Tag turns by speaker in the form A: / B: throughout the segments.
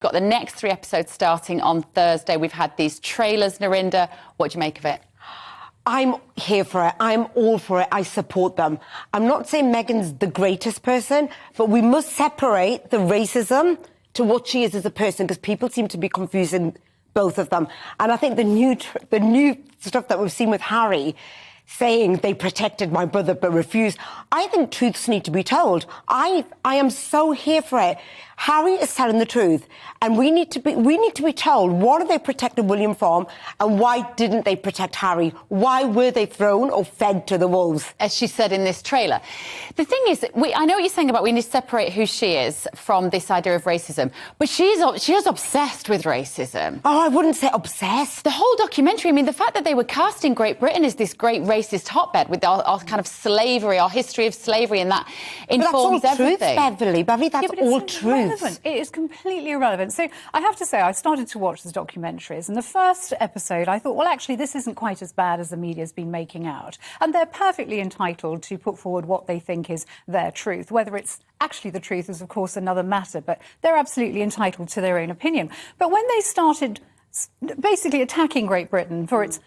A: Got the next 3 episodes starting on Thursday. We've had these trailers, Narinder. What do you make of it?
B: I'm here for it. I'm all for it. I support them. I'm not saying Meghan's the greatest person, but we must separate the racism to what she is as a person, because people seem to be confusing both of them. And I think the new stuff that we've seen with Harry, saying they protected my brother but refused. I think truths need to be told. I am so here for it. Harry is telling the truth, and we need to be told, what are they protecting William from, and why didn't they protect Harry? Why were they thrown or fed to the wolves?
A: As she said in this trailer. The thing is, I know what you're saying about we need to separate who she is from this idea of racism, but she is obsessed with racism.
B: Oh, I wouldn't say obsessed.
A: The whole documentary, I mean, the fact that they were casting Great Britain as this great racist hotbed with our kind of slavery, our history of slavery, and that informs everything.
B: That's all truth, Beverly, that's all truth.
C: It is completely irrelevant. So I have to say, I started to watch the documentaries, and the first episode, I thought, well, actually, this isn't quite as bad as the media's been making out. And they're perfectly entitled to put forward what they think is their truth. Whether it's actually the truth is, of course, another matter, but they're absolutely entitled to their own opinion. But when they started basically attacking Great Britain for its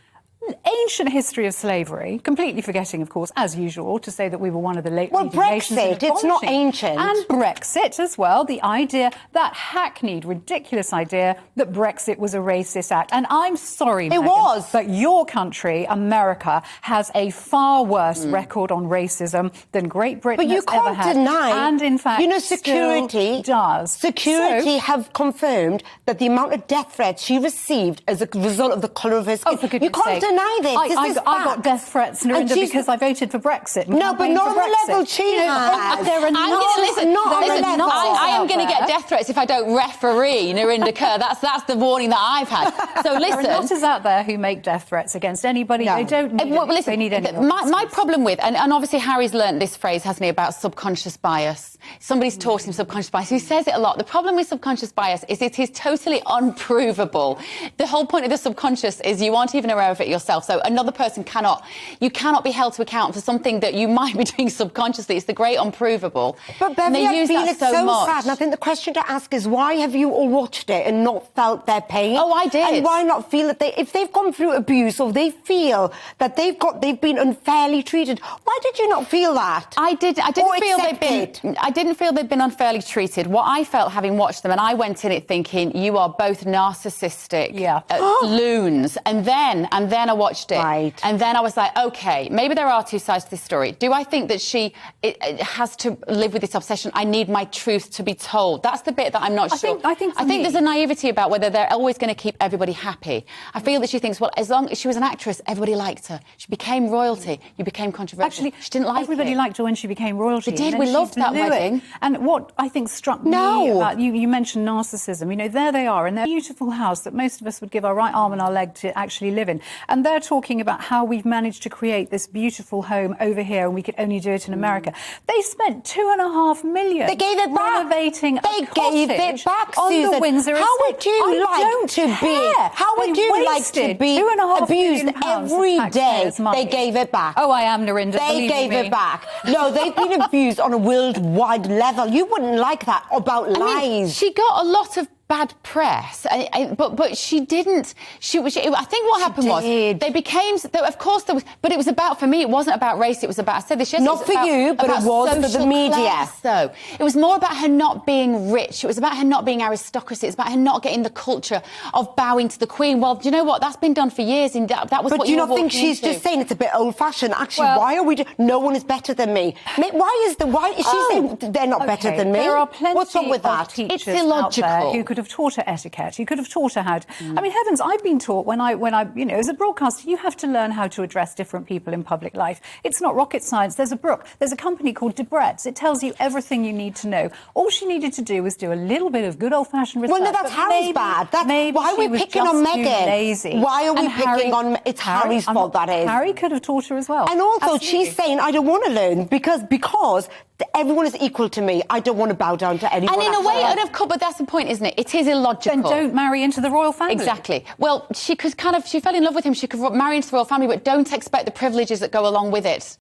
C: ancient history of slavery, completely forgetting, of course, as usual, to say that we were one of the late
B: Brexit, it's not ancient.
C: And Brexit as well, the idea, that hackneyed, ridiculous idea that Brexit was a racist act. And I'm sorry, Meghan,
B: it was.
C: But your country, America, has a far worse record on racism than Great Britain has ever had.
B: But you can't deny,
C: and in fact,
B: security
C: does.
B: Security have confirmed that the amount of death threats she received as a result of the colour of her skin.
C: Oh, for goodness sake.
B: Deny this.
C: I got death threats, Narinder, because I voted for Brexit.
B: No, but not on the level she has.
C: There are
A: I am going to get death threats if I don't referee Narinder Kaur. That's the warning that I've had. So listen,
C: there are nutters out there who make death threats against anybody. No. They don't need they need any.
A: My problem with, and obviously Harry's learnt this phrase, hasn't he, about subconscious bias. Somebody's taught him subconscious bias. He says it a lot. The problem with subconscious bias is it is totally unprovable. The whole point of the subconscious is you aren't even aware of it yourself. So another person cannot be held to account for something that you might be doing subconsciously. It's the great unprovable.
B: But Beverly, I feel it's so sad. And I think the question to ask is, why have you all watched it and not felt their pain?
A: Oh, I did.
B: And why not feel that if they've gone through abuse, or they feel that they've been unfairly treated, why did you not feel that?
A: I didn't feel they'd been unfairly treated. What I felt, having watched them, and I went in it thinking, you are both narcissistic loons. And then I watched it.
B: Right.
A: And then I was like, OK, maybe there are two sides to this story. Do I think that she has to live with this obsession? I need my truth to be told. That's the bit that I'm not sure.
C: I think
A: there's a naivety about whether they're always going to keep everybody happy. I feel that she thinks, well, as long as she was an actress, everybody liked her. She became royalty. You became controversial.
C: Actually,
A: she didn't like
C: everybody liked her when she became royalty.
A: They did. We loved that wedding.
C: And what I think struck me about you mentioned narcissism. You know, there they are in their beautiful house that most of us would give our right arm and our leg to actually live in. And they're talking about how we've managed to create this beautiful home over here and we could only do it in America. They spent $2.5 million.
B: They gave it back.
C: Renovating
B: they gave it back,
C: on
B: Susan.
C: the Windsor
B: How would you like to be? How would you like to be abused every day? They gave it back.
C: Oh, I am, Narinder.
B: They gave it back. No, they've been abused on a worldwide level. You wouldn't like that about lies.
A: She got a lot of bad press, but she didn't. I think what happened was they became. Of course, there was, but it was about. For me, it wasn't about race. It was about. I said this yesterday.
B: Not for you, but it was for the media.
A: Though it was more about her not being rich. It was about her not being aristocracy. It's about her not getting the culture of bowing to the Queen. Well, do you know what? That's been done for years. And that was.
B: But
A: what
B: do you not
A: were
B: think she's just saying it's a bit old-fashioned? Actually, why are we? No one is better than me. Why is she saying they're not better than me?
C: There are plenty
B: What's wrong with that?
A: It's illogical.
C: Out there who could have taught her etiquette. You could have taught her how to. I mean, heavens, I've been taught when I, as a broadcaster, you have to learn how to address different people in public life. It's not rocket science. There's a company called Debrett's. It tells you everything you need to know. All she needed to do was do a little bit of good old-fashioned research.
B: Well, no, that's Harry's bad. Why are we picking on Meghan?
C: Lazy.
B: Why are we picking on? It's Harry's fault, that is.
C: Harry could have taught her as well.
B: And also, she's saying, I don't want to learn because everyone is equal to me. I don't want to bow down to anyone.
A: And in a way, but that's the point, isn't it? It is illogical.
C: Then don't marry into the royal family.
A: Exactly. Well, she fell in love with him. She could marry into the royal family, but don't expect the privileges that go along with it.